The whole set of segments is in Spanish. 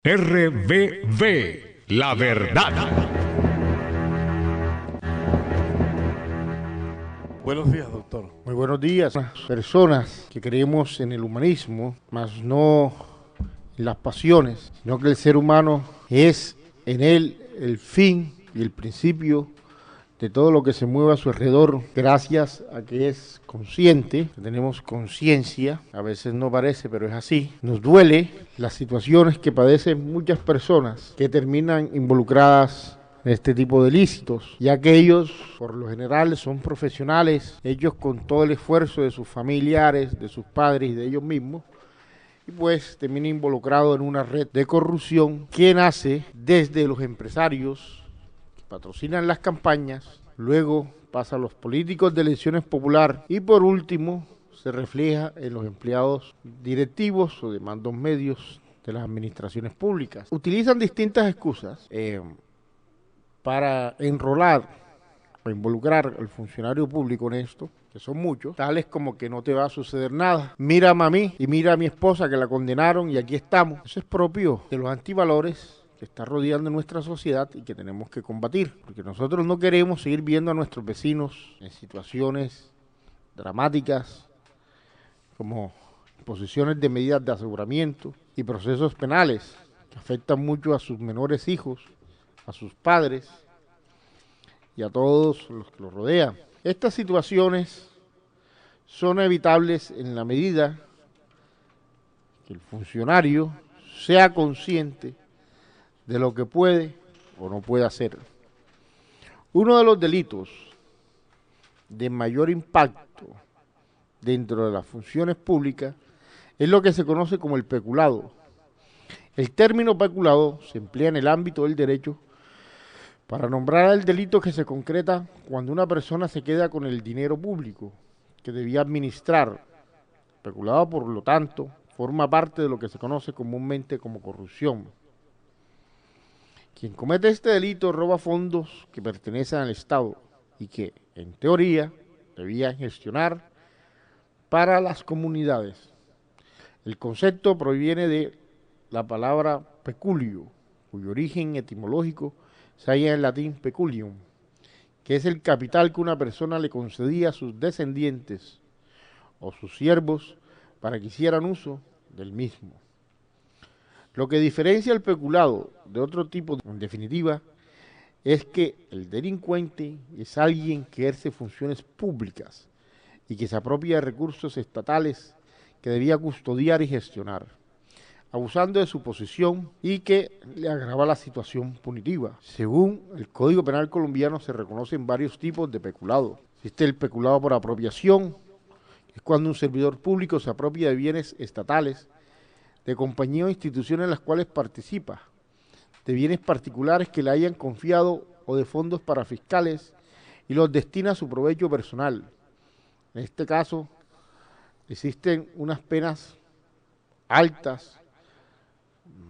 RBV, la verdad. Buenos días, doctor. Muy buenos días. Personas que creemos en el humanismo, mas no en las pasiones, sino que el ser humano es en él el fin y el principio de todo lo que se mueve a su alrededor, gracias a que es consciente, que tenemos conciencia, a veces no parece, pero es así. Nos duele las situaciones que padecen muchas personas que terminan involucradas en este tipo de ilícitos, ya que ellos, por lo general, son profesionales, ellos con todo el esfuerzo de sus familiares, de sus padres y de ellos mismos, y pues termina involucrado en una red de corrupción que nace desde los empresarios que patrocinan las campañas, luego pasa a los políticos de elecciones popular y por último se refleja en los empleados directivos o de mandos medios de las administraciones públicas. Utilizan distintas excusas para enrolar o involucrar al funcionario público en esto, que son muchos, tales como que no te va a suceder nada. Mírame a mí y mira a mi esposa que la condenaron y aquí estamos. Eso es propio de los antivalores que está rodeando nuestra sociedad y que tenemos que combatir, porque nosotros no queremos seguir viendo a nuestros vecinos en situaciones dramáticas como imposiciones de medidas de aseguramiento y procesos penales que afectan mucho a sus menores hijos, a sus padres y a todos los que los rodean. Estas situaciones son evitables en la medida que el funcionario sea consciente de lo que puede o no puede hacer. Uno de los delitos de mayor impacto dentro de las funciones públicas es lo que se conoce como el peculado. El término peculado se emplea en el ámbito del derecho para nombrar el delito que se concreta cuando una persona se queda con el dinero público que debía administrar. Peculado, por lo tanto, forma parte de lo que se conoce comúnmente como corrupción. Quien comete este delito roba fondos que pertenecen al Estado y que, en teoría, debía gestionar para las comunidades. El concepto proviene de la palabra peculio, cuyo origen etimológico se halla en latín peculium, que es el capital que una persona le concedía a sus descendientes o sus siervos para que hicieran uso del mismo. Lo que diferencia el peculado de otro tipo, en definitiva, es que el delincuente es alguien que ejerce funciones públicas y que se apropia de recursos estatales que debía custodiar y gestionar, abusando de su posición y que le agrava la situación punitiva. Según el Código Penal colombiano se reconocen varios tipos de peculado. Existe el peculado por apropiación, que es cuando un servidor público se apropia de bienes estatales, de compañías o instituciones en las cuales participa, de bienes particulares que le hayan confiado o de fondos para fiscales y los destina a su provecho personal. En este caso, existen unas penas altas,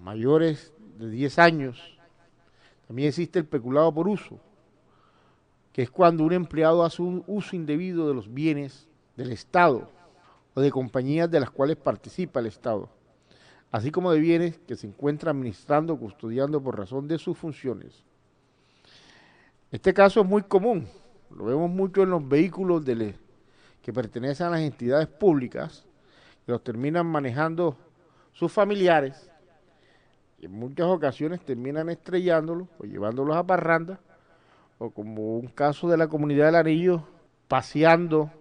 mayores de 10 años. También existe el peculado por uso, que es cuando un empleado hace un uso indebido de los bienes del Estado o de compañías de las cuales participa el Estado, así como de bienes que se encuentra administrando o custodiando por razón de sus funciones. Este caso es muy común, lo vemos mucho en los vehículos que pertenecen a las entidades públicas, que los terminan manejando sus familiares, y en muchas ocasiones terminan estrellándolos o llevándolos a parrandas, o como un caso de la comunidad del Anillo, paseando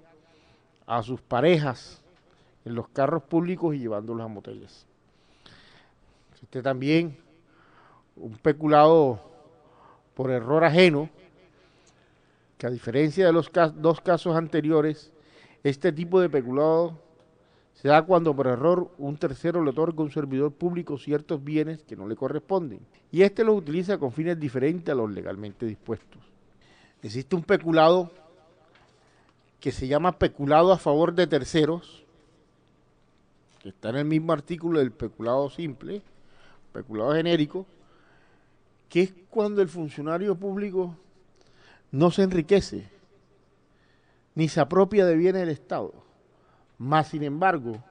a sus parejas en los carros públicos y llevándolos a moteles. Existe también un peculado por error ajeno, que a diferencia de los dos casos anteriores, este tipo de peculado se da cuando por error un tercero le otorga a un servidor público ciertos bienes que no le corresponden y éste los utiliza con fines diferentes a los legalmente dispuestos. Existe un peculado que se llama peculado a favor de terceros, que está en el mismo artículo del peculado simple, peculado genérico, que es cuando el funcionario público no se enriquece ni se apropia de bienes del Estado, mas sin embargo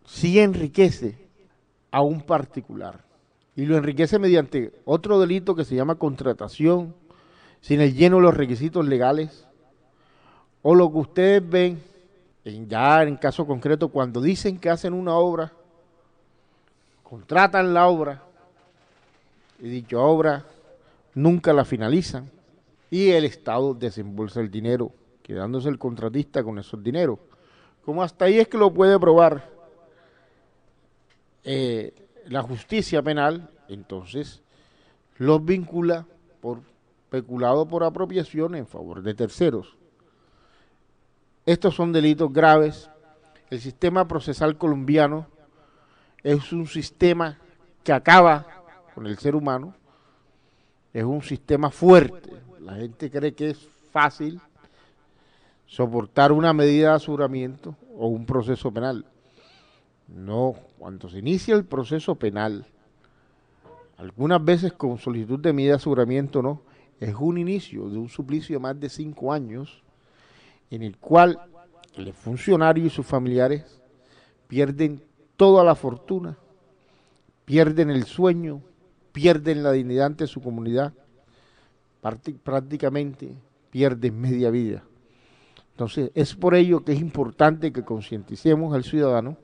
sí enriquece a un particular. y lo enriquece mediante otro delito que se llama contratación sin el lleno de los requisitos legales, o lo que ustedes ven ya en caso concreto cuando dicen que hacen una obra, contratan la obra y dicha obra nunca la finalizan y el Estado desembolsa el dinero, quedándose el contratista con esos dineros. Como hasta ahí es que lo puede probar la justicia penal, entonces los vincula por peculado por apropiación en favor de terceros. Estos son delitos graves. El sistema procesal colombiano es un sistema que acaba con el ser humano, es un sistema fuerte. La gente cree que es fácil soportar una medida de aseguramiento o un proceso penal. No, cuando se inicia el proceso penal, algunas veces con solicitud de medida de aseguramiento no, es un inicio de un suplicio de más de 5 años en el cual el funcionario y sus familiares pierden toda la fortuna, pierden el sueño, pierden la dignidad ante su comunidad, prácticamente pierden media vida. Entonces, es por ello que es importante que concienticemos al ciudadano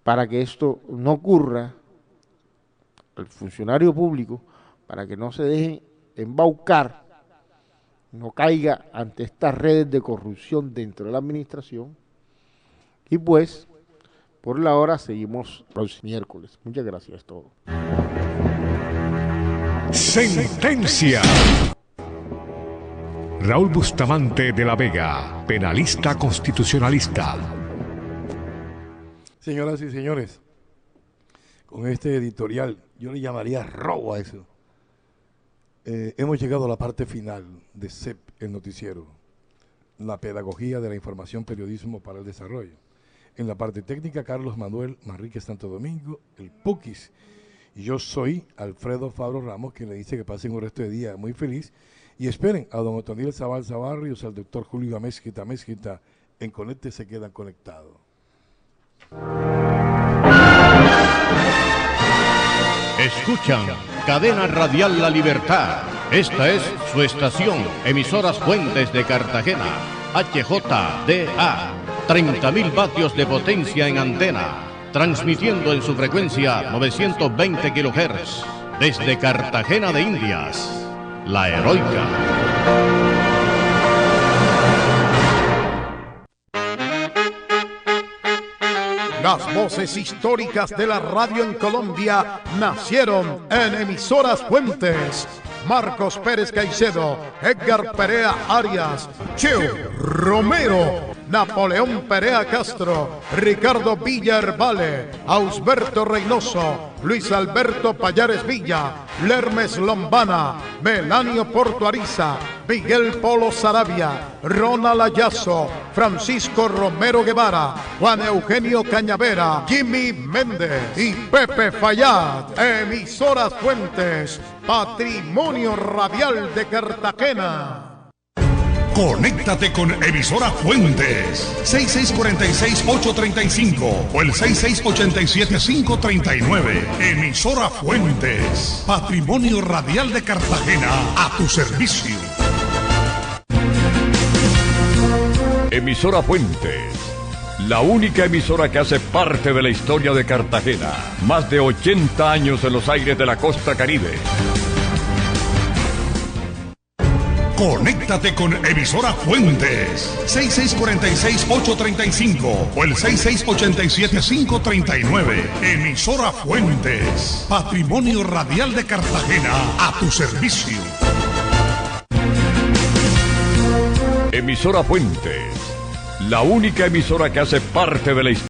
para que esto no ocurra, al funcionario público, para que no se deje embaucar, no caiga ante estas redes de corrupción dentro de la administración. Y pues, por la hora seguimos los miércoles. Muchas gracias, es todo. Sentencia. Raúl Bustamante de la Vega, penalista constitucionalista. Señoras y señores, con este editorial, yo le llamaría robo a eso. Hemos llegado a la parte final de CEP, el noticiero, la pedagogía de la información, periodismo para el desarrollo. En la parte técnica, Carlos Manuel Manrique Santo Domingo, el Pukis. Y yo soy Alfredo Fabro Ramos, que le dice que pasen un resto de día muy feliz. Y esperen a don Otoniel Zabalza Barrios, al doctor Julio Amezquita en Conecte se quedan conectados. Escuchan Cadena Radial La Libertad. Esta es su estación, Emisoras Fuentes de Cartagena, HJDA, 30.000 vatios de potencia en antena, transmitiendo en su frecuencia 920 kHz, desde Cartagena de Indias, La Heroica. Las voces históricas de la radio en Colombia nacieron en Emisoras Fuentes. Marcos Pérez Caicedo, Edgar Perea Arias, Cheo Romero, Napoleón Perea Castro, Ricardo Villa Herbale, Ausberto Reynoso, Luis Alberto Payares Villa, Lermes Lombana, Melanio Portuariza, Miguel Polo Sarabia, Ronald Ayazo, Francisco Romero Guevara, Juan Eugenio Cañavera, Jimmy Méndez y Pepe Fayad. Emisoras Fuentes, patrimonio radial de Cartagena. Conéctate con Emisora Fuentes, 6646-835 o el 6687-539. Emisora Fuentes, patrimonio radial de Cartagena, a tu servicio. Emisora Fuentes, la única emisora que hace parte de la historia de Cartagena. Más de 80 años en los aires de la costa Caribe. Conéctate con Emisora Fuentes, 6646-835 o el 6687-539. Emisora Fuentes, patrimonio radial de Cartagena, a tu servicio. Emisora Fuentes, la única emisora que hace parte de la historia.